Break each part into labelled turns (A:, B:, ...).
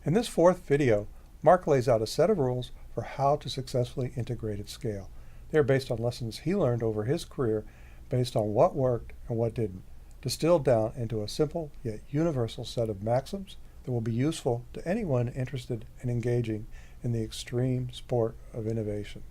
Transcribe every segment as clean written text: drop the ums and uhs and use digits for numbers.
A: In this fourth video, Mark lays out a set of rules for how to successfully integrate at scale. They are based on lessons he learned over his career based on what worked and what didn't, distilled down into a simple yet universal set of maxims that will be useful to anyone interested in engaging in the extreme sport of innovation.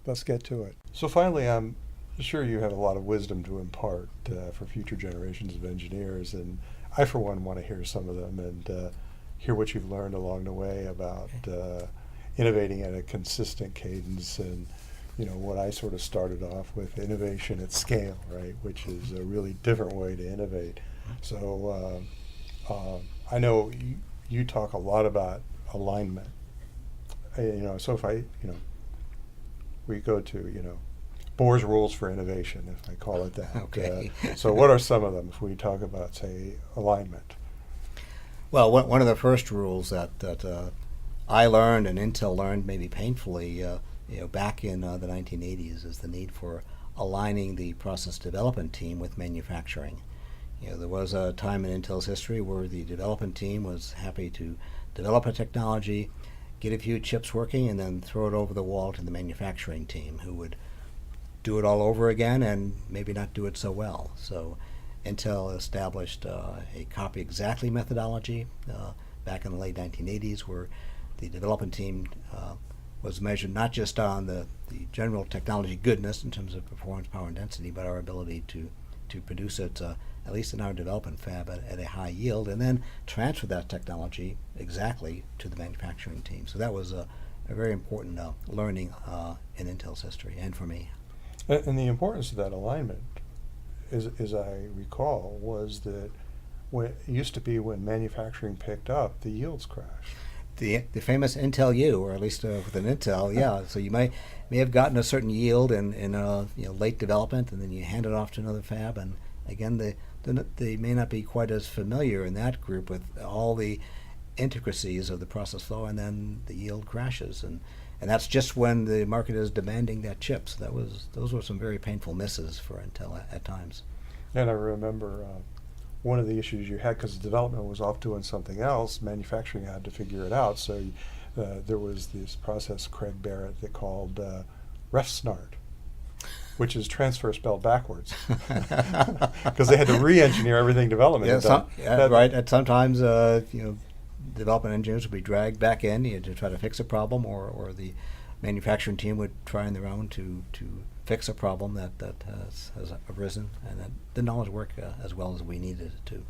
A: Let's get to it. So finally, I'm sure you have a lot of wisdom to impart for future generations of engineers, and I, for one, want to hear some of them and hear what you've learned along the way about innovating at a consistent cadence, and what I sort of started off with, innovation at scale, right, which is a really different way to innovate. So I know you talk a lot about alignment. So if we go to Bohr's rules for innovation, if I call it that.
B: Okay.
A: So what are some of them if we talk about, say, alignment?
B: Well, one of the first rules that I learned and Intel learned, maybe painfully, back in the 1980s, is the need for aligning the process development team with manufacturing. There was a time in Intel's history where the development team was happy to develop a technology, get a few chips working, and then throw it over the wall to the manufacturing team, who would do it all over again and maybe not do it so well. So Intel established a copy exactly methodology back in the late 1980s, where the development team was measured not just on the general technology goodness in terms of performance, power, and density, but our ability to produce it, at least in our development fab, at a high yield, and then transfer that technology exactly to the manufacturing team. So that was a very important learning in Intel's history, and for me.
A: And the importance of that alignment, as I recall, was that it used to be when manufacturing picked up, the yields crashed.
B: The famous Intel U, or at least with an Intel, yeah. So you may have gotten a certain yield in late development, and then you hand it off to another fab, and again they may not be quite as familiar in that group with all the intricacies of the process flow, and then the yield crashes, and that's just when the market is demanding that chip. So those were some very painful misses for Intel at times.
A: And I remember one of the issues you had, because development was off doing something else, manufacturing had to figure it out. So there was this process Craig Barrett that called RefSnart, which is transfer spelled backwards, because they had to re-engineer everything development had done.
B: Right. And sometimes development engineers would be dragged back in to try to fix a problem, or the manufacturing team would try on their own to fix a problem that has arisen, and that didn't always work as well as we needed it to.